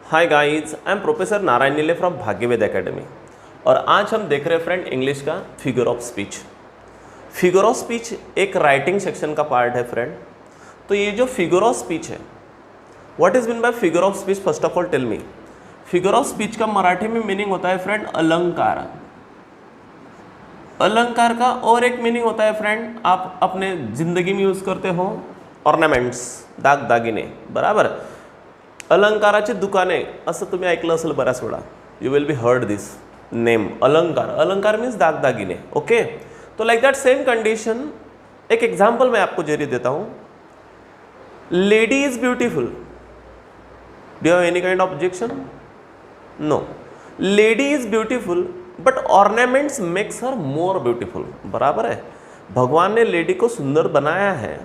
Hi guys, I am professor Narayan नीले from भाग्यवेद academy. और आज हम देख रहे हैं फ्रेंड इंग्लिश का figure of speech. Figure of speech एक राइटिंग सेक्शन का पार्ट है फ्रेंड। तो ये जो फिगर ऑफ स्पीच है, what is mean by figure of speech? First of all tell me. Figure of speech का मराठी में मीनिंग होता है फ्रेंड अलंकार। अलंकार का और एक मीनिंग होता है फ्रेंड, आप अपने जिंदगी में यूज करते हो ऑर्नामेंट्स, दागदागिने, बराबर। अलंकाराची दुकाने असं तुम्ही ऐकलं असेल बऱ्याच वेळा, you will be heard this name अलंकार। अलंकार मीन्स दागदागिने, ओके। तो लाइक दैट सेम कंडीशन, एक एग्जाम्पल मैं आपको जरिए देता हूं। Lady is beautiful, do you have any kind of objection? No. Lady is beautiful but ornaments makes her more beautiful, बराबर है। भगवान ने लेडी को सुंदर बनाया है,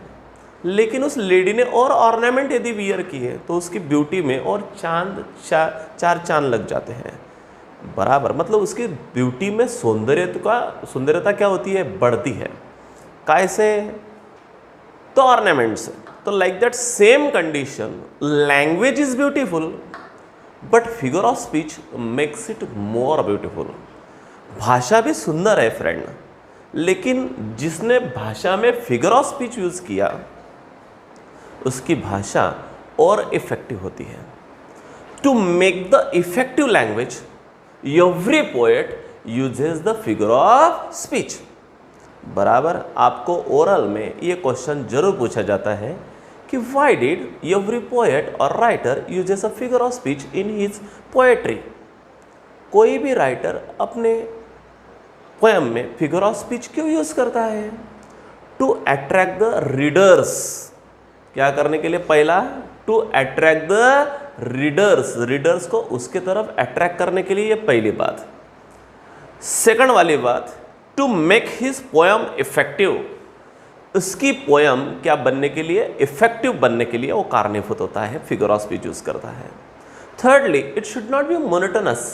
लेकिन उस लेडी ने और ऑर्नामेंट यदि वियर किए तो उसकी ब्यूटी में और चार चांद लग जाते हैं, बराबर। मतलब उसकी ब्यूटी में सौंदर्यता क्या होती है? बढ़ती है। कैसे? तो ऑर्नामेंट से। तो like that same condition, language is beautiful but figure of speech makes it more beautiful. भाषा भी सुंदर है फ्रेंड, लेकिन जिसने भाषा में फिगर ऑफ स्पीच यूज किया उसकी भाषा और इफेक्टिव होती है। To make the effective language every poet uses the figure of speech, बराबर। आपको ओरल में ये क्वेश्चन जरूर पूछा जाता है कि व्हाई डिड एवरी पोएट और writer uses a figure of speech in his poetry. कोई भी राइटर अपने पोएम में फिगर ऑफ स्पीच क्यों यूज करता है? To attract the readers. क्या करने के लिए? पहला, to attract the readers, readers को उसके तरफ अट्रैक्ट करने के लिए, ये पहली बात। सेकंड वाली बात, to make his poem effective. उसकी पोएम क्या बनने के लिए? इफेक्टिव बनने के लिए वो कारणीभूत होता है, फिगर ऑफ स्पीच यूज करता है। Thirdly, it should not be monotonous,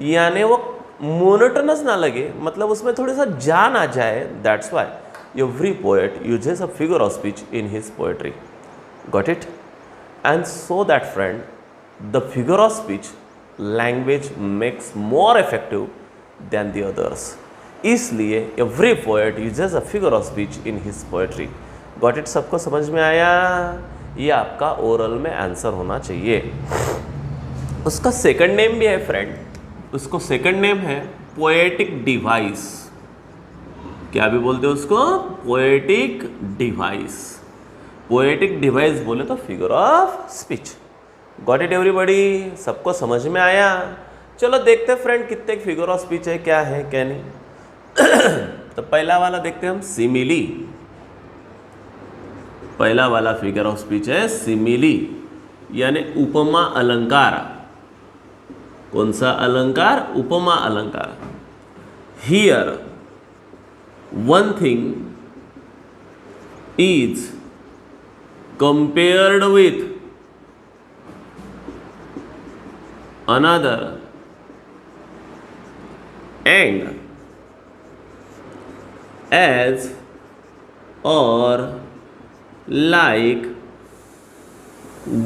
यानी वो मोनोटोनस ना लगे, मतलब उसमें थोड़ा सा जान आ जाए। That's why every poet uses a figure of speech in his poetry. Got it? And so that friend, the figure of speech language makes more effective than the others. इसलिए every poet uses a figure of speech in his poetry. Got it? सबको समझ में आया? ये आपका oral में answer होना चाहिए। उसका सेकंड नेम भी है फ्रेंड, उसको सेकंड नेम है पोएटिक डिवाइस। क्या भी बोलते हैं उसको? Poetic device. पोएटिक डिवाइस बोले तो figure of speech. Got it everybody? सबको समझ में आया? चलो देखते हैं फ्रेंड कितने फिगर ऑफ स्पीच है, क्या है क्या नहीं। तो पहला वाला देखते हैं हम, सिमिली। पहला वाला फिगर ऑफ स्पीच है सिमिली, यानी उपमा अलंकार। कौन सा अलंकार? उपमा अलंकार। Here one thing is compared with another and as or like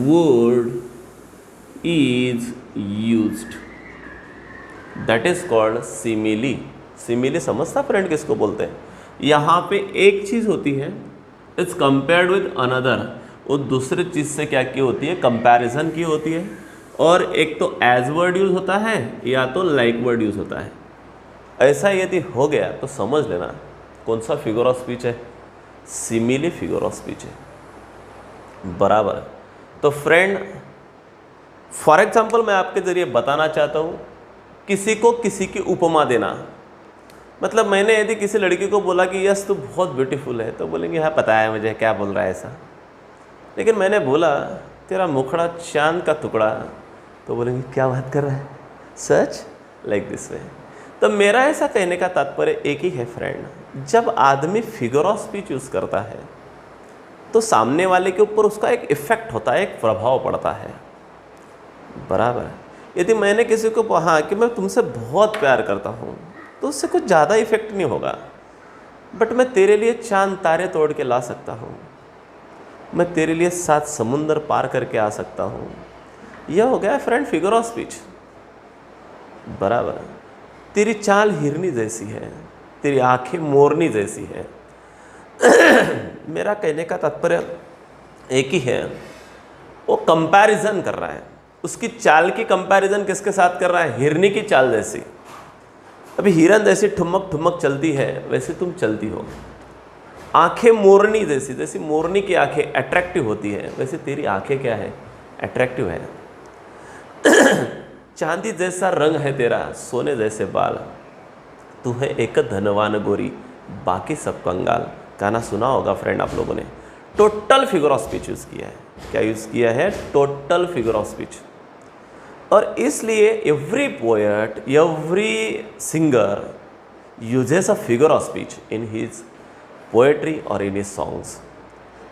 word is used, that is called simile। Simile समझता फ्रेंड किसको बोलते हैं? यहाँ पे एक चीज़ होती है, इट्स कंपेयर्ड विद अनदर, वो दूसरे चीज़ से क्या की होती है? कंपैरिजन की होती है। और एक तो एज वर्ड यूज़ होता है या तो लाइक वर्ड यूज़ होता है। ऐसा यदि हो गया तो समझ लेना कौन सा फिगर ऑफ स्पीच है? सिमिली फिगर ऑफ स्पीच है, बराबर। तो फ्रेंड फॉर एग्जाम्पल मैं आपके ज़रिए बताना चाहता हूँ, किसी को किसी की उपमा देना। मतलब मैंने यदि किसी लड़की को बोला कि यस तू बहुत ब्यूटीफुल है, तो बोलेंगे हाँ पता है मुझे, क्या बोल रहा है ऐसा। लेकिन मैंने बोला तेरा मुखड़ा चांद का टुकड़ा, तो बोलेंगे क्या बात कर रहा है, सच? Like this way. तो मेरा ऐसा कहने का तात्पर्य एक ही है फ्रेंड, जब आदमी फिगर ऑफ स्पीच यूज़ करता है तो सामने वाले के ऊपर उसका एक इफेक्ट होता है, एक प्रभाव पड़ता है, बराबर। यदि मैंने किसी को कहा कि मैं तुमसे बहुत प्यार करता हूँ, तो उससे कुछ ज़्यादा इफेक्ट नहीं होगा, बट मैं तेरे लिए चांद तारे तोड़ के ला सकता हूँ, मैं तेरे लिए 7 समुंदर पार करके आ सकता हूँ, यह हो गया फ्रेंड फिगर ऑफ स्पीच। बराबर। तेरी चाल हिरनी जैसी है, तेरी आंखें मोरनी जैसी है। मेरा कहने का तात्पर्य एक ही है, वो कंपैरिजन कर रहा है, उसकी चाल की कंपैरिजन किसके साथ कर रहा है? हिरनी की चाल जैसी। अभी हिरन जैसी ठुमक ठुमक चलती है वैसे तुम चलती हो। आंखें मोरनी जैसी, जैसी मोरनी की आंखें अट्रैक्टिव होती है वैसे तेरी आंखें क्या है? अट्रैक्टिव है। चांदी जैसा रंग है तेरा, सोने जैसे बाल, तू है एक धनवान गोरी, बाकी सब कंगाल। गाना सुना होगा फ्रेंड आप लोगों ने। Total figure of speech use किया है। क्या यूज़ किया है? Total figure of speech. और इसलिए every poet, every singer uses a figure of speech in his poetry और इन हिज सॉन्ग्स।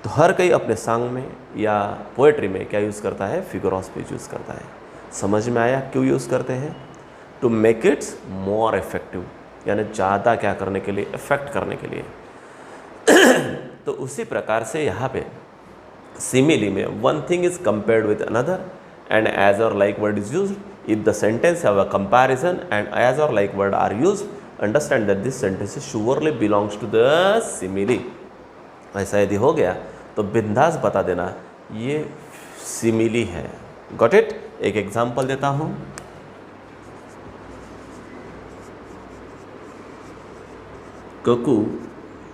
तो हर कोई अपने सॉन्ग में या पोएट्री में क्या यूज़ करता है? फिगर ऑफ स्पीच यूज़ करता है। समझ में आया क्यों यूज़ करते हैं? To make its more effective, यानी ज़्यादा क्या करने के लिए? इफेक्ट करने के लिए। तो उसी प्रकार से यहाँ पे सिमिली में one thing is compared with another and as और like word is use if the sentence have a comparison and as और like word are use, understand that this sentence surely belongs to the simile. ऐसा यदि हो गया तो बिंदास बता देना ये सिमिली है। Got it? एक एग्जांपल देता हूँ। ककू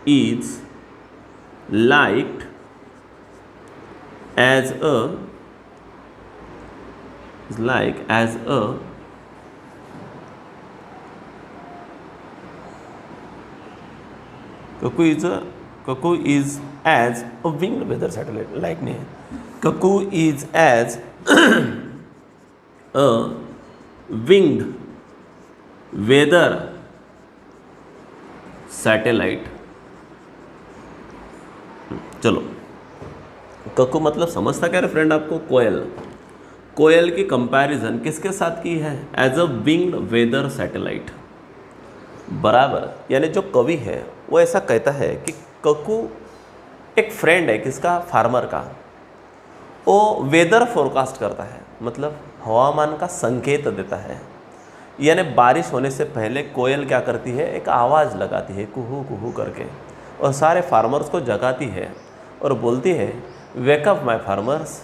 is liked as a cuckoo is as a winged weather satellite. like नहीं है, cuckoo is as a winged weather satellite। चलो, कक्कू मतलब समझता क्या है फ्रेंड आपको? कोयल। कोयल की कंपैरिजन किसके साथ की है? As a winged weather satellite. बराबर। यानी जो कवि है वो ऐसा कहता है कि कक्कू एक फ्रेंड है किसका? फार्मर का। वो वेदर फोरकास्ट करता है, मतलब हवामान का संकेत देता है। यानी बारिश होने से पहले कोयल क्या करती है? एक आवाज़ लगाती है कुहू कुहू करके, और सारे फार्मर्स को जगाती है और बोलती है, wake up my farmers,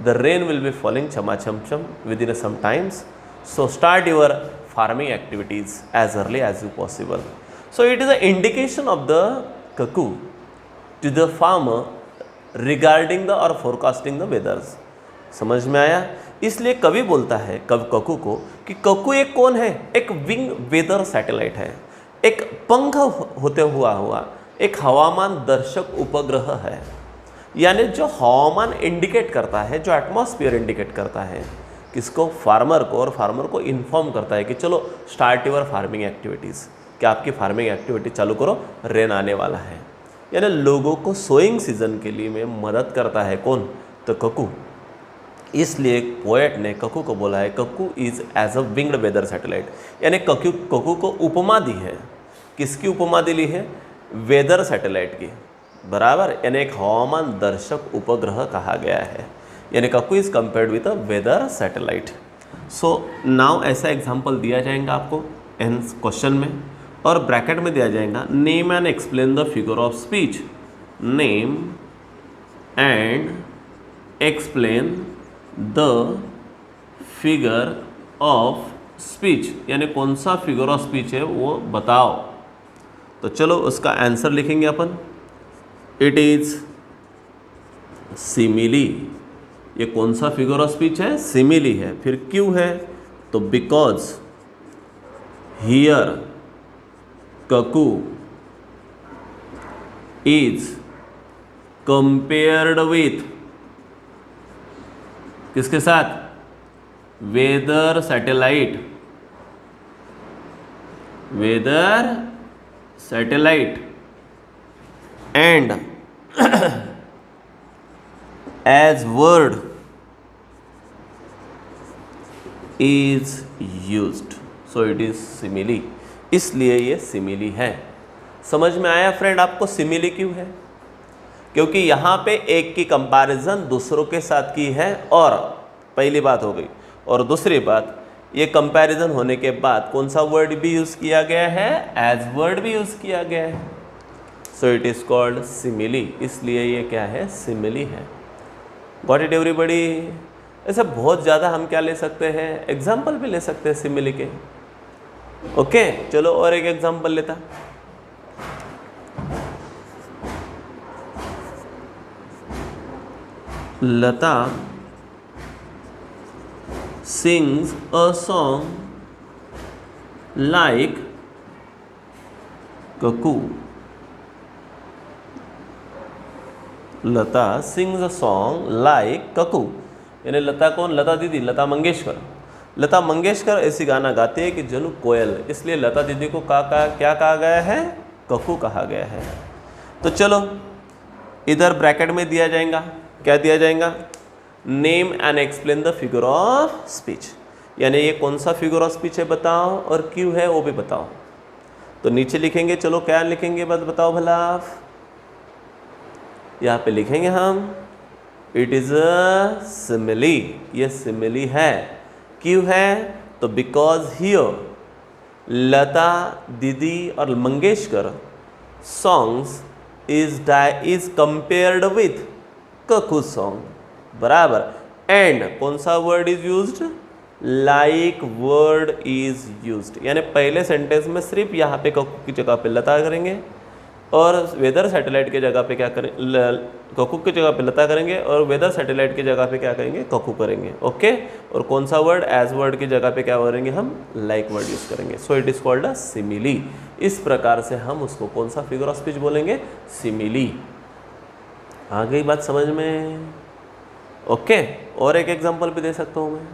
the rain will be falling छमा छम छम within some times, so start your farming activities as early as you possible. So it is a indication of the cuckoo to the farmer regarding the और forecasting the weathers. समझ में आया? इसलिए कवि बोलता है ककू को कि ककू एक कौन है? एक विंग वेदर सैटेलाइट है, एक पंख होते हुआ एक हवामान दर्शक उपग्रह है। यानी जो हवामान इंडिकेट करता है, जो एटमॉस्फेयर इंडिकेट करता है किसको? फार्मर को, और फार्मर को इन्फॉर्म करता है कि चलो स्टार्ट योर फार्मिंग एक्टिविटीज़, कि आपकी फार्मिंग एक्टिविटी चालू करो, रेन आने वाला है। यानी लोगों को सोइंग सीजन के लिए में मदद करता है कौन? तो ककू। इसलिए पोएट ने ककू को बोला है cuckoo is as a winged weather satellite. यानी ककू को उपमा दी है। किसकी उपमा दिली है? वेदर सैटेलाइट की। बराबर। यानी एक हवामान दर्शक उपग्रह कहा गया है। यानी cuckoo is compared with a weather satellite. So now ऐसा एग्जांपल दिया जाएगा आपको एन क्वेश्चन में, और ब्रैकेट में दिया जाएगा name and explain the figure of speech. Name and explain the figure of speech, यानी कौन सा फिगर ऑफ स्पीच है वो बताओ। तो चलो उसका आंसर लिखेंगे अपन। It is simile. ये कौन सा फिगर ऑफ स्पीच है? सिमिली है। फिर क्यों है? तो because here cuckoo is compared with, किसके साथ? Weather satellite. Weather satellite and as word is used, so it is simile. इसलिए ये सिमिली है। समझ में आया फ्रेंड आपको सिमिली क्यों है? क्योंकि यहाँ पे एक की कंपैरिजन दूसरों के साथ की है और पहली बात हो गई। और दूसरी बात, ये कंपैरिजन होने के बाद कौन सा वर्ड भी यूज किया गया है? एज वर्ड भी यूज किया गया है। सो इट इज कॉल्ड सिमिली, इसलिए ये क्या है? सिमिली है। Got it everybody? ऐसे बहुत ज़्यादा हम क्या ले सकते हैं? एग्जाम्पल भी ले सकते हैं सिमिली के। ओके चलो और एक एग्जाम्पल लेता। लता sings a song like cuckoo. Lata sings a song like cuckoo, यानी लता कौन? लता दीदी, लता मंगेशकर। लता मंगेशकर ऐसी गाना गाती है कि जनु कोयल, इसलिए लता दीदी को क्या कहा गया है? ककू कहा गया है। तो चलो इधर ब्रैकेट में दिया जाएगा, क्या दिया जाएगा? Name and explain the figure of speech, यानी ये कौन सा फिगर ऑफ स्पीच है बताओ, और क्यों है वो भी बताओ। तो नीचे लिखेंगे, चलो क्या लिखेंगे बस बताओ भला आप। यहाँ पे लिखेंगे हम इट इज अ सिमिली, ये सिमिली है। क्यों है? तो बिकॉज हियर लता दीदी और Mangeshkar songs is compared with ककू song, बराबर। एंड कौन सा word is used? Like word is used, यानी पहले सेंटेंस में सिर्फ यहाँ पे ककू की जगह पे लता करेंगे, और वेदर सैटेलाइट की जगह पे क्या करें? ककू की जगह पे लता करेंगे, और वेदर सैटेलाइट की जगह पे क्या करेंगे? ककू करेंगे। ओके और कौन सा वर्ड? एज वर्ड की जगह पे क्या करेंगे हम? लाइक वर्ड यूज करेंगे। सो it is called a simile. इस प्रकार से हम उसको कौन सा फिगर ऑफ स्पीच बोलेंगे? सिमिली। आ गई बात समझ में? ओके और एक एग्जांपल भी दे सकता हूं मैं,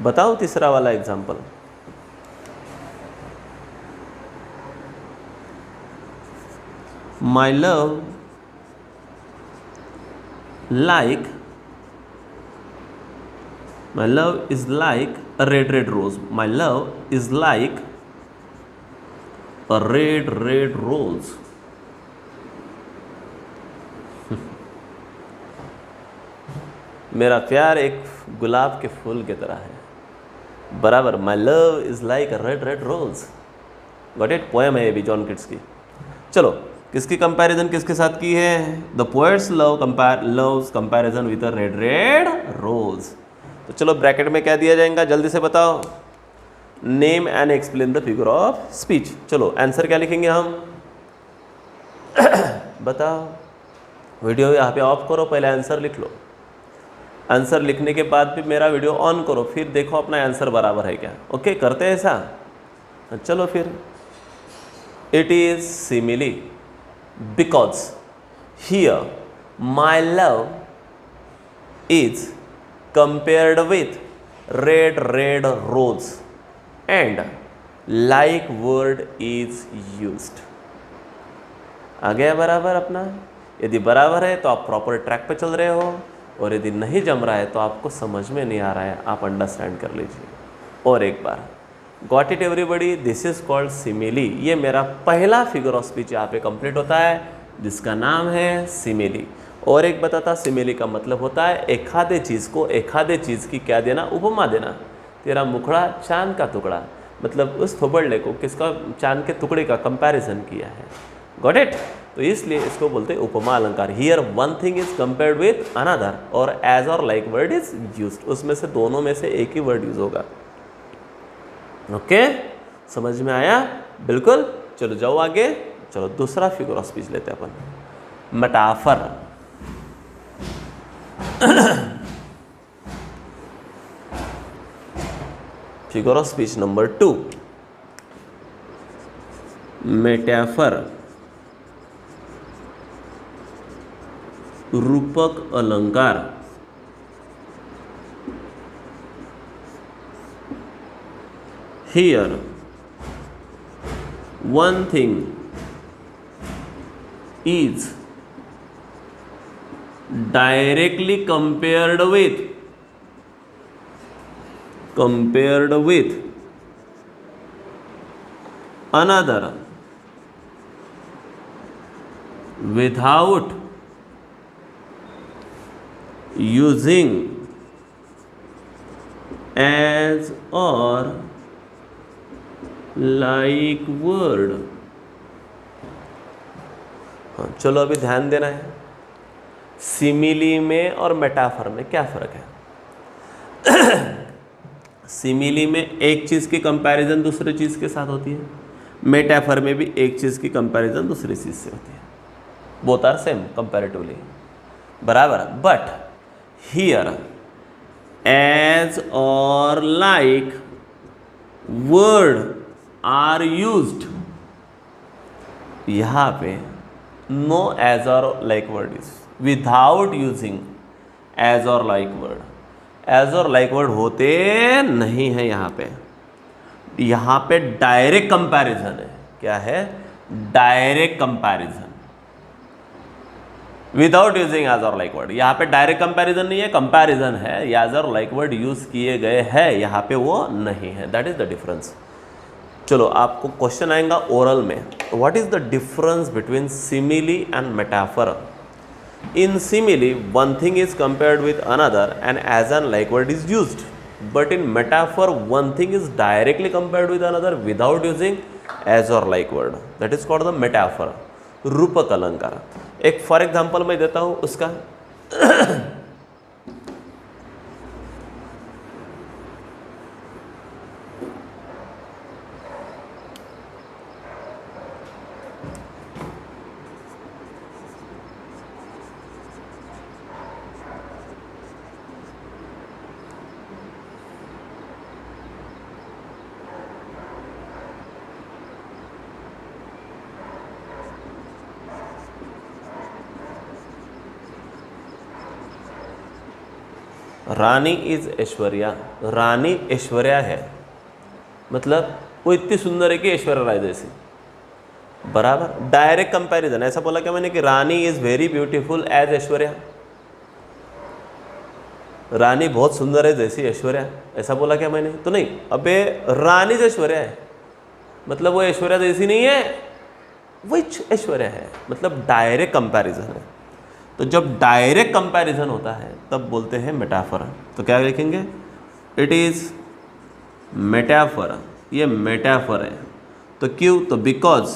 बताओ तीसरा वाला example. My love is like a red rose. My love is like a red rose. मेरा प्यार एक गुलाब के फूल की तरह है, बराबर। My love is like a red rose. Got it? Poem है ये भी जॉन किट्स की। चलो किसकी कंपैरिजन किसके साथ की है? The poets loves comparison with a red rose. तो चलो ब्रैकेट में क्या दिया जाएगा जल्दी से बताओ। Name and explain the figure of speech. चलो आंसर क्या लिखेंगे हम? बताओ। वीडियो यहाँ पे ऑफ करो, पहले आंसर लिख लो। आंसर लिखने के बाद भी मेरा वीडियो ऑन करो, फिर देखो अपना आंसर बराबर है क्या। ओके करते हैं ऐसा? चलो फिर। It is simile because here my love is compared with red rose and like word is used. आ गया बराबर अपना? यदि बराबर है तो आप प्रॉपर ट्रैक पे चल रहे हो, और यदि नहीं जम रहा है तो आपको समझ में नहीं आ रहा है, आप अंडरस्टैंड कर लीजिए। और एक बार, got it everybody? This is called simile. ये मेरा पहला फिगर ऑफ स्पीच यहाँ पे कंप्लीट होता है, जिसका नाम है सिमिली। और एक बताता, सिमिली का मतलब होता है एखादे चीज़ को एखादे चीज़ की क्या देना? उपमा देना। तेरा मुखड़ा चांद का टुकड़ा, मतलब उस थोबड़े को किसका? चांद के टुकड़े का कंपैरिजन किया है। Got it? तो इसलिए इसको बोलते हैं उपमा अलंकार। Here one thing is compared with another, और एज और लाइक वर्ड इज यूज्ड। उसमें से दोनों में से एक ही वर्ड यूज होगा। ओके समझ में आया? बिल्कुल। चलो जाओ आगे। चलो दूसरा फिगर ऑफ स्पीच लेते हैं अपन, metaphor. Figure of speech number 2, metaphor. रूपक अलंकार। Here one thing is directly compared with another without using as और लाइक वर्ड। हाँ चलो अभी ध्यान देना है, सिमिली में और मेटाफर में क्या फ़र्क है। सिमिली में एक चीज़ की कंपैरिजन दूसरे चीज़ के साथ होती है, मेटाफर में भी एक चीज़ की कंपैरिजन दूसरी चीज़ से होती है, बोथ आर सेम कंपैरेटिवली, बराबर। बट हियर एज और लाइक वर्ड आर यूज्ड, यहाँ पे नो एज और like word is, without using as और लाइक वर्ड। एज और लाइक वर्ड होते नहीं है यहाँ पे डायरेक्ट कंपैरिजन है। क्या है? Direct comparison without using as और लाइक वर्ड। यहाँ पे डायरेक्ट कंपैरिजन नहीं है, कंपैरिजन है, एज और लाइक वर्ड यूज किए गए हैं, यहाँ पे वो नहीं है। That is the difference. चलो आपको क्वेश्चन आएगा ओरल में, what is the difference between simile and metaphor. In simile one thing is compared with another and as an like word is used, but in metaphor one thing is directly compared with another without using as और like word. That is called the metaphor, रूपक अलंकार। एक for example मैं देता हूं उसका। Rani is Aishwarya. रानी ऐश्वर्या है, मतलब वो इतनी सुंदर है कि ऐश्वर्या राय जैसी, बराबर। डायरेक्ट कंपैरिजन, ऐसा बोला क्या मैंने कि Rani is very beautiful as Aishwarya, Rani बहुत सुंदर है जैसी ऐश्वर्या, ऐसा बोला क्या मैंने? तो नहीं। अबे रानी जो ऐश्वर्या है, मतलब वो ऐश्वर्या जैसी नहीं है, वही ऐश्वर्या है, मतलब डायरेक्ट कंपैरिजन है। तो जब डायरेक्ट कंपैरिजन होता है तब बोलते हैं मेटाफर। तो क्या लिखेंगे? इट इज मेटाफर, ये मेटाफर है। तो क्यों? तो because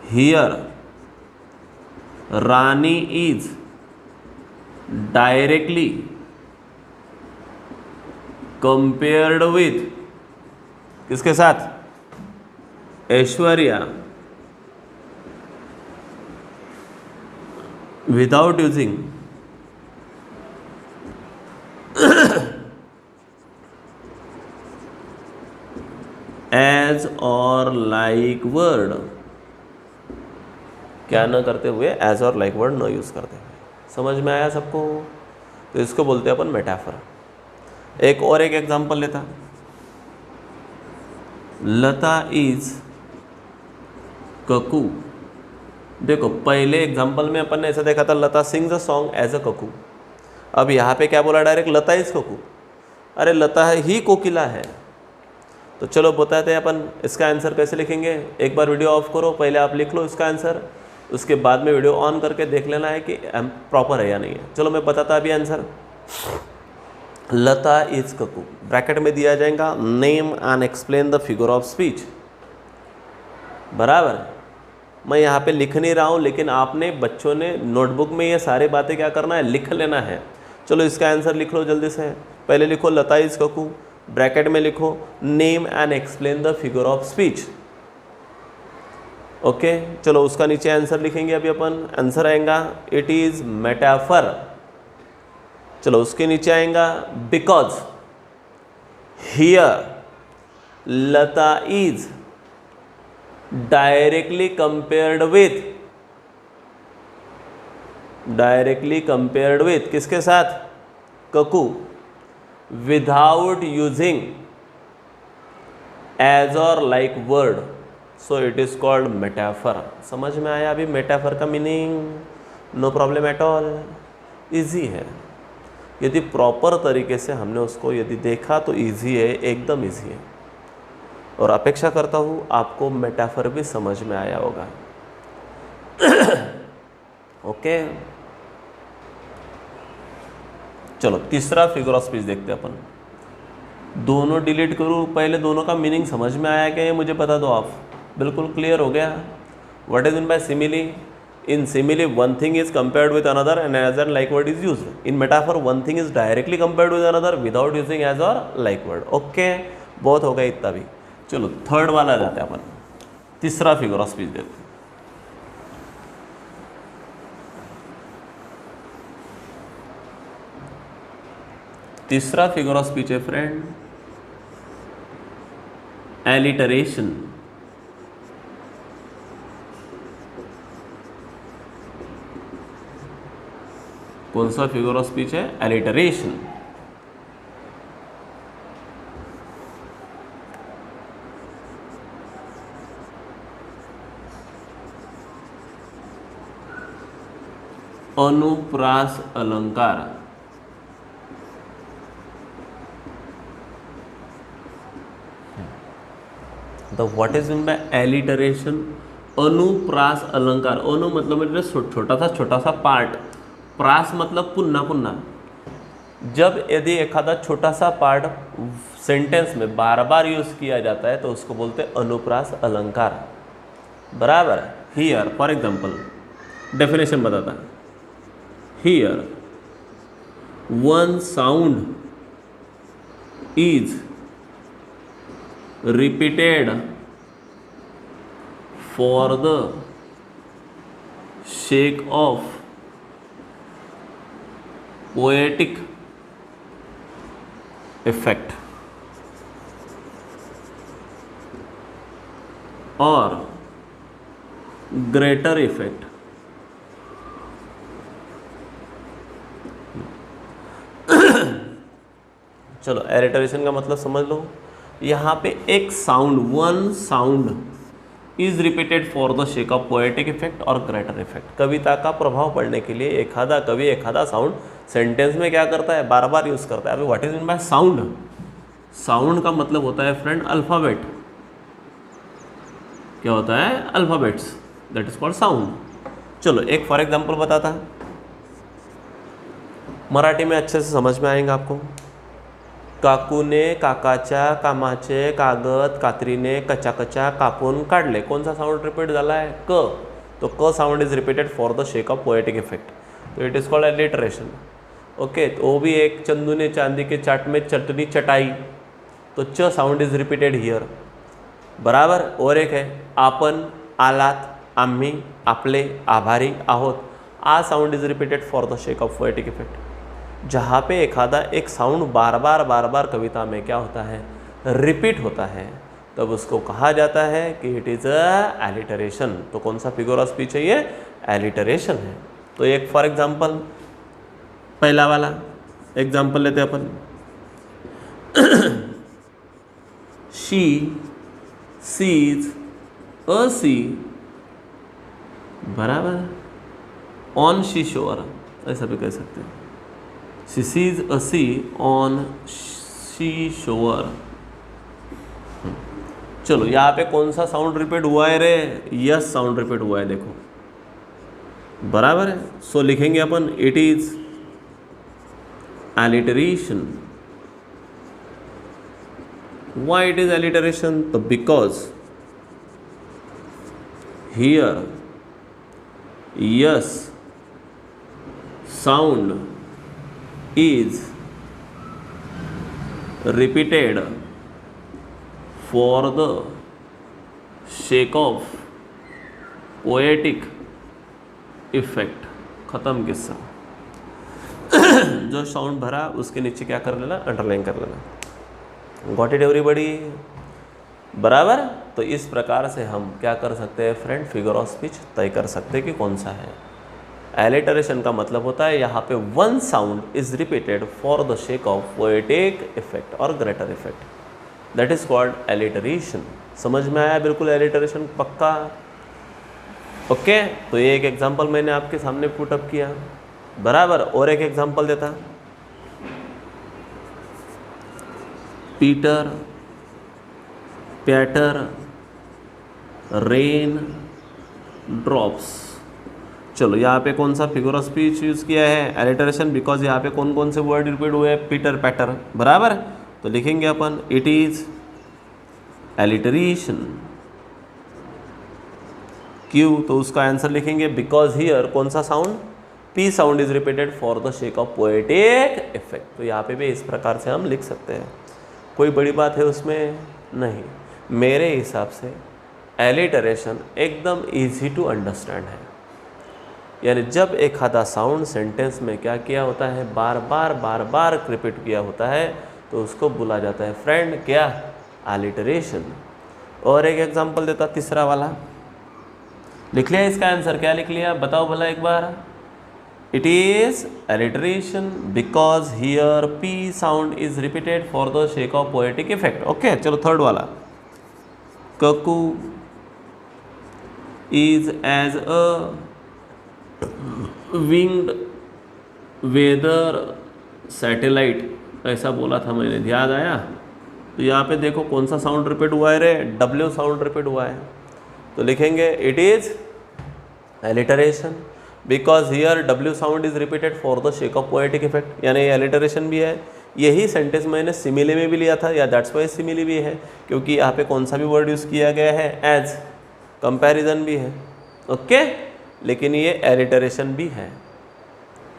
here Rani is directly compared with, किसके साथ? Aishwarya, without using as or like word, क्या न करते हुए as और like word न यूज करते हुए। समझ में आया सबको? तो इसको बोलते हैं अपन मेटाफर। एक और एक एग्जांपल लेता, लता इज ककू। देखो पहले एग्जाम्पल में अपन ने ऐसा देखा था, Lata sings a song as a cuckoo. अब यहाँ पे क्या बोला डायरेक्ट? Lata is ककू। अरे लता है ही कोकिला है। तो चलो बताते हैं अपन इसका आंसर कैसे लिखेंगे। एक बार वीडियो ऑफ करो, पहले आप लिख लो इसका आंसर, उसके बाद में वीडियो ऑन करके देख लेना है कि प्रॉपर है या नहीं है। चलो मैं बताता अभी आंसर। लता इज ककू, ब्रैकेट में दिया जाएगा name and explain the figure of speech, बराबर। मैं यहाँ पे लिख नहीं रहा हूँ, लेकिन आपने बच्चों ने नोटबुक में ये सारी बातें क्या करना है? लिख लेना है। चलो इसका आंसर लिख लो जल्दी से। पहले लिखो लता इज ककू, ब्रैकेट में लिखो name and explain the figure of speech. Okay, चलो उसका नीचे आंसर लिखेंगे अभी अपन। आंसर आएगा इट इज मेटाफर। चलो उसके नीचे आएगा because here Lata is directly compared with किसके साथ? ककू, विदाउट यूजिंग एज और like word, so it is called metaphor. समझ में आया अभी मेटाफर का meaning? No problem at all, easy है। यदि प्रॉपर तरीके से हमने उसको यदि देखा तो इजी है, एकदम इजी है। और अपेक्षा करता हूँ आपको मेटाफर भी समझ में आया होगा। ओके, चलो तीसरा फिगर ऑफ स्पीच देखते हैं अपन। दोनों डिलीट करूँ, पहले दोनों का मीनिंग समझ में आया क्या ये मुझे बता दो आप। बिल्कुल क्लियर हो गया। What is mean by simile? In simile one thing is compared with another and as an like word is use. In metaphor one thing is directly compared with another without using as और like word. Okay, बहुत हो गया इतना भी। चलो third वाला जाते हैं अपन, तीसरा फिगर ऑफ स्पीच देखते हैं। तीसरा फिगर ऑफ स्पीच है फ्रेंड एलिटरेशन। कौन सा फिगर ऑफ स्पीच है? एलिटरेशन। अनुप्रास अलंकार। The what is mean bye alliteration? अनुप्रास अलंकार। अनु मतलब छोटा सा पार्ट, प्रास मतलब पुन्हा पुन्हा। जब यदि एखादा छोटा सा पार्ट सेंटेंस में बार बार यूज किया जाता है तो उसको बोलते हैं अनुप्रास अलंकार। बराबर। हियर फॉर एग्जाम्पल डेफिनेशन बताता है। Here one sound is repeated for the sake of poetic effect or greater effect। चलो एलिटरेशन का मतलब समझ लो। यहाँ पे एक sound, one sound is repeated for the sake of poetic effect और ग्रेटर इफेक्ट। कविता का प्रभाव पड़ने के लिए एखादा कवि एखादा साउंड सेंटेंस में क्या करता है? बार बार यूज करता है। अभी what is mean by sound? Sound का मतलब होता है फ्रेंड अल्फाबेट। क्या होता है? Alphabets, that is called sound. चलो एक फॉर एग्जाम्पल बताता है, मराठी में अच्छे से समझ में आएंगे आपको। काकूने काकाच्या कामाचे कागद कात्रीने कचाकचा कापून काढले। कौन सा साउंड रिपीट झाला है? क। तो क sound is repeated for the sake of poetic effect, तो it is called alliteration. Okay, तो वो भी एक चंदू ने चांदी के चाट में चटनी चटाई, तो च साउंड इज रिपीटेड हियर। बराबर। और एक है आपण, आलात, आम्ही, आपले, आभारी, आहोत। आ sound is repeated for the sake of poetic effect. जहाँ पे एखादा एक साउंड बार बार कविता में क्या होता है? रिपीट होता है, तब उसको कहा जाता है कि इट इज़ अ एलिटरेशन। तो कौन सा फिगर ऑफ स्पीच है ये? एलिटरेशन है। तो एक फॉर एग्जांपल पहला वाला एग्जांपल लेते हैं अपन। शी सीज अ सी, बराबर, ऑन शी शोर, ऐसा भी कह सकते हैं। She sees a sea on seashore। चलो यहाँ पे कौन सा साउंड रिपीट हुआ है रे? यस साउंड रिपीट हुआ है, देखो बराबर है। सो लिखेंगे अपन it is alliteration. Why it is alliteration? तो because here S sound is repeated for the sake of poetic effect। खत्म किस्सा। जो साउंड भरा उसके नीचे क्या कर लेना? अंडरलाइन कर लेना। Got it everybody? बराबर। तो इस प्रकार से हम क्या कर सकते हैं फ्रेंड? फिगर ऑफ स्पीच तय कर सकते हैं कि कौन सा है। एलिटरेशन का मतलब होता है यहाँ पे one sound is repeated for the sake of poetic effect और greater effect, that is called alliteration. समझ में आया? बिल्कुल एलिटरेशन पक्का। ओके, तो ये एक एग्जांपल मैंने आपके सामने पुटअप किया, बराबर। और एक एग्जांपल देता, पीटर पैटर रेन ड्रॉप्स। चलो यहाँ पे कौन सा फिगर ऑफ स्पीच यूज़ किया है, एलिटरेशन, बिकॉज यहाँ पे कौन कौन से वर्ड रिपीट हुए हैं, पीटर पैटर, बराबर। तो लिखेंगे अपन इट इज एलिटरेशन। क्यों, तो उसका आंसर लिखेंगे बिकॉज हियर कौन सा sound, P sound is repeated for the sake of poetic effect. तो यहाँ पे भी इस प्रकार से हम लिख सकते हैं, कोई बड़ी बात है उसमें नहीं। मेरे हिसाब से एलिटरेशन एकदम इजी टू अंडरस्टैंड है, यानी जब एक आधा साउंड सेंटेंस में क्या किया होता है, बार बार रिपीट किया होता है, तो उसको बोला जाता है फ्रेंड क्या, एलिटरेशन। और एक एग्जांपल देता, तीसरा वाला लिख लिया, इसका आंसर क्या लिख लिया, बताओ भला एक बार। It is alliteration because here P sound is repeated for the sake of poetic effect. Okay, चलो थर्ड वाला, cuckoo is as a winged weather satellite, ऐसा बोला था मैंने, याद आया। तो यहाँ पे देखो कौन सा साउंड रिपीट हुआ है रे, डब्ल्यू साउंड रिपीट हुआ है। तो लिखेंगे it is alliteration because here W sound is repeated for the sake of poetic effect, यानी एलिटरेशन भी है। यही सेंटेंस मैंने सिमिली में भी लिया था, या दैट्स वाई सिमिली भी है, क्योंकि यहाँ पे कौन सा भी वर्ड यूज़ किया गया है, एज, कंपैरिजन भी है। ओके, लेकिन ये एलिटरेशन भी है,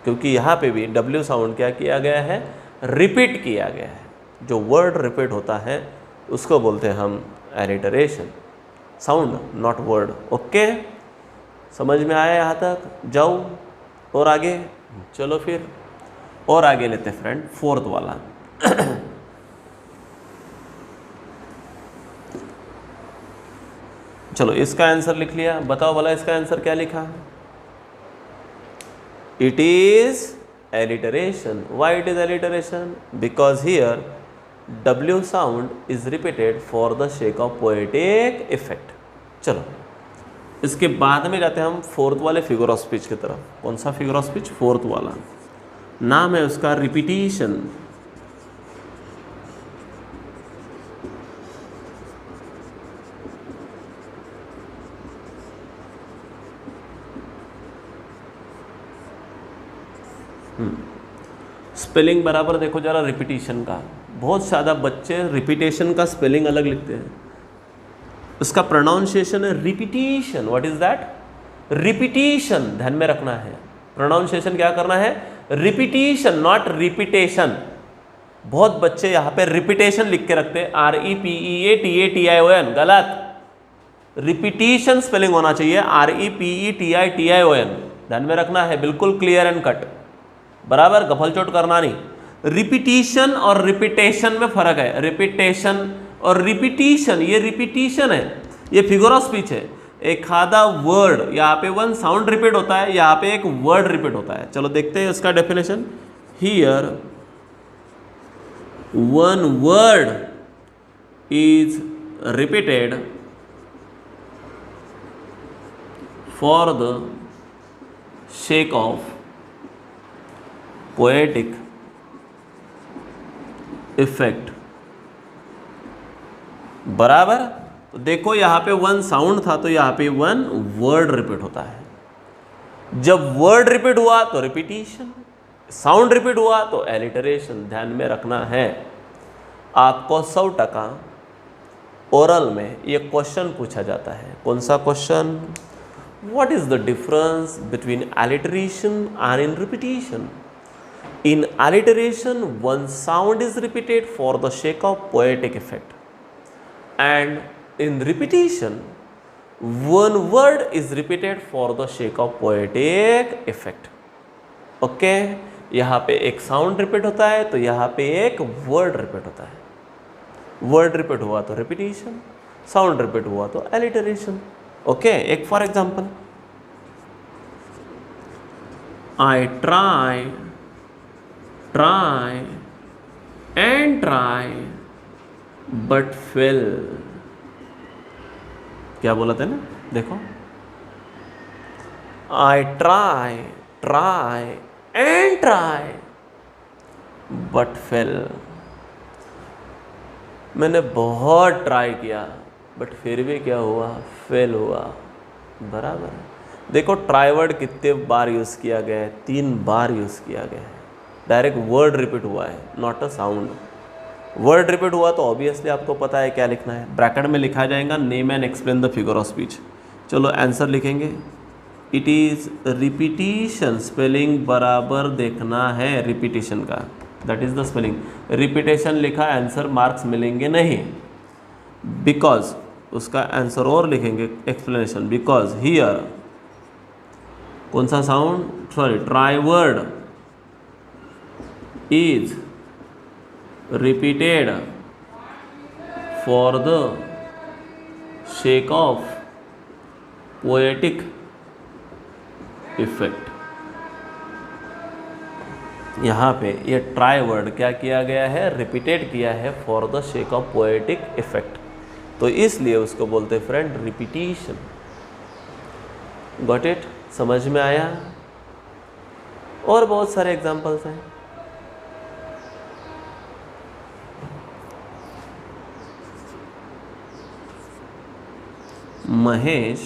क्योंकि यहाँ पे भी डब्ल्यू साउंड क्या किया गया है, रिपीट किया गया है। जो वर्ड रिपीट होता है उसको बोलते हैं हम alliteration, sound not word. Okay, समझ में आया यहाँ तक, जाओ और आगे, चलो फिर और आगे लेते हैं फ्रेंड, फोर्थ वाला। चलो इसका आंसर लिख लिया, बताओ भला इसका आंसर क्या लिखा, it is alliteration. Why it is alliteration, because here W sound is repeated for the sake of poetic effect. चलो इसके बाद में जाते हैं हम फोर्थ वाले फिगर ऑफ स्पीच की तरफ। कौन सा फिगर ऑफ स्पीच, फोर्थ वाला, नाम है उसका रिपीटिशन। स्पेलिंग बराबर देखो जरा रिपीटिशन का, बहुत ज़्यादा बच्चे रिपीटेशन का स्पेलिंग अलग लिखते हैं, उसका प्रोनाउंसिएशन है repetition. What is that, repetition, ध्यान में रखना है, प्रोनाउंसिएशन क्या करना है, रिपीटिशन, नॉट रिपीटेशन। बहुत बच्चे यहाँ पे रिपीटेशन लिख के रखते हैं, REPEATATION, गलत। रिपीटिशन स्पेलिंग होना चाहिए REPETITION, ध्यान में रखना है, बिल्कुल क्लियर एंड कट, बराबर, गफल चोट करना नहीं। रिपीटिशन और रिपीटेशन में फर्क है, रिपीटेशन और रिपीटिशन, ये रिपीटिशन है, ये फिगर ऑफ स्पीच है। एक आधा वर्ड, यहाँ पे वन साउंड रिपीट होता है, यहाँ पे एक वर्ड रिपीट होता है। चलो देखते हैं उसका definition. Here one word is repeated for the sake of poetic effect, बराबर। तो देखो यहाँ पे वन साउंड था, तो यहाँ पे वन वर्ड रिपीट होता है। जब वर्ड रिपीट हुआ तो रिपीटिशन, साउंड रिपीट हुआ तो एलिटरेशन। ध्यान में रखना है, आपको 100% ओरल में ये क्वेश्चन पूछा जाता है। कौन सा question, what is the difference between alliteration and in repetition. In alliteration, one sound is repeated for the sake of poetic effect, and in repetition, one word is repeated for the sake of poetic effect. Okay? यहाँ पे एक sound repeat होता है, तो यहाँ पे एक word repeat होता है। वर्ड रिपीट हुआ तो रिपीटिशन, साउंड रिपीट हुआ तो एलिटरेशन। ओके, एक for example, I try and try but fail। क्या बोला था ना, देखो, I try and try but fail। मैंने बहुत ट्राई किया बट फिर भी क्या हुआ, फेल हुआ, बराबर। देखो ट्राई वर्ड कितने बार यूज़ किया गया है, 3 बार यूज़ किया गया है। डायरेक्ट वर्ड रिपीट हुआ है, not a sound. Word repeat हुआ तो ऑब्वियसली आपको पता है क्या लिखना है। ब्रैकेट में लिखा जाएगा name and explain the figure of speech. चलो आंसर लिखेंगे। इट इज़ रिपीटिशन, स्पेलिंग बराबर देखना है रिपीटिशन का, that is the spelling. Repetition लिखा, आंसर मार्क्स मिलेंगे नहीं, बिकॉज उसका आंसर और लिखेंगे एक्सप्लेनेशन। बिकॉज हियर कौन सा sound, sorry, try word is repeated for the sake of poetic effect. यहाँ पे ये ट्राई वर्ड क्या किया गया है, रिपीटेड किया है for the sake of poetic effect, तो इसलिए उसको बोलते हैं फ्रेंड रिपीटिशन। गॉट इट, समझ में आया? और बहुत सारे एग्जांपल्स हैं। Mahesh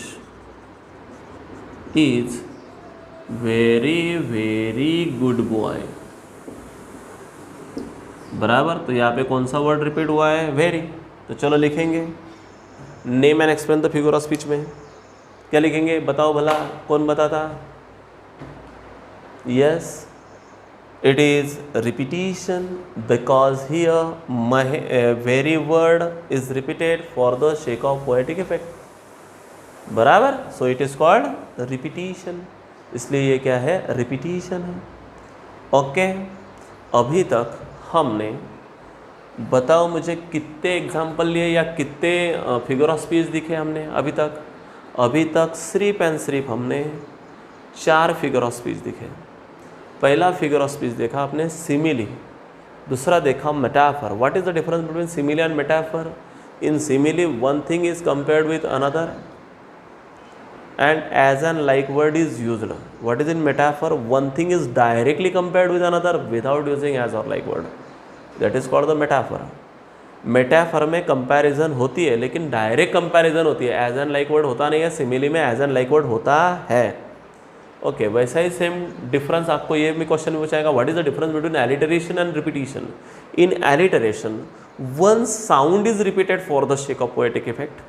is very very good boy, बराबर। तो यहाँ पे कौन सा वर्ड रिपीट हुआ है, वेरी। तो चलो लिखेंगे name and explain the figure of speech में क्या लिखेंगे, बताओ भला, कौन बताता? Yes, it is repetition because here very word is repeated for the sake of poetic effect, बराबर। So it is called repetition, इसलिए ये क्या है, रिपीटिशन है। ओके, अभी तक हमने, बताओ मुझे, कितने एग्जाम्पल लिए या कितने फिगर ऑफ स्पीच दिखे हमने अभी तक सिर्फ एंड सिर्फ हमने 4 फिगर ऑफ स्पीच दिखे। पहला फिगर ऑफ स्पीच देखा आपने सिमिली, दूसरा देखा metaphor. What is the difference between simile and metaphor? In simile one thing is compared with another and as and like word is used. What is in metaphor? One thing is directly compared with another without using as or like word. That is called the metaphor. Metaphor में comparison होती है लेकिन direct comparison होती है, as and like word होता नहीं है। Simile में एज एंड लाइक वर्ड होता है। ओके, वैसा ही सेम डिफरेंस आपको ये भी क्वेश्चन में पूछाएगा, what is the difference between alliteration and repetition? In alliteration one sound is repeated for the sake of poetic effect,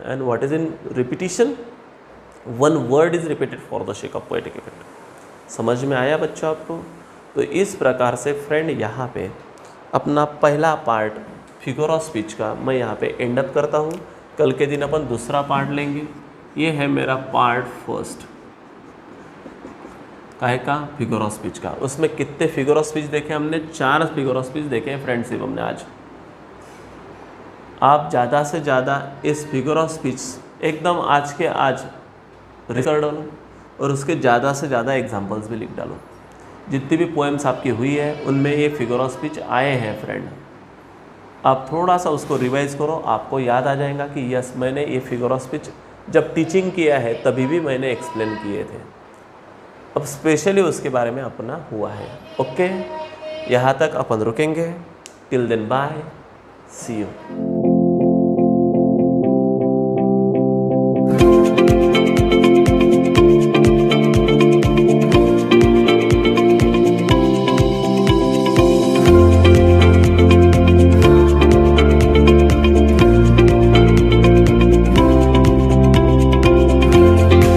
and what is in repetition? One word is repeated for the sake of poetic effect. समझ में आया बच्चों आपको? तो इस प्रकार से friend यहाँ पे अपना पहला पार्ट फिगर ऑफ स्पीच का मैं यहाँ पे एंड अप करता हूँ। कल के दिन अपन दूसरा पार्ट लेंगे। ये है मेरा पार्ट फर्स्ट, काहे का, फिगर ऑफ स्पीच का। उसमें कितने फिगर ऑफ स्पीच देखे हमने? 4 फिगर ऑफ स्पीच देखे हैं फ्रेंडशिप हमने आज। आप ज़्यादा से ज़्यादा इस फिगर ऑफ स्पीच एकदम आज के आज रिसर्च डालो और उसके ज़्यादा से ज़्यादा एग्जांपल्स भी लिख डालो। जितनी भी पोएम्स आपकी हुई है उनमें ये फिगर ऑफ स्पीच आए हैं फ्रेंड। आप थोड़ा सा उसको रिवाइज करो, आपको याद आ जाएगा कि यस मैंने ये फिगर ऑफ स्पीच जब टीचिंग किया है तभी भी मैंने एक्सप्लेन किए थे। अब स्पेशली उसके बारे में अपना हुआ है। ओके, यहाँ तक अपन रुकेंगे। Till then bye, see you.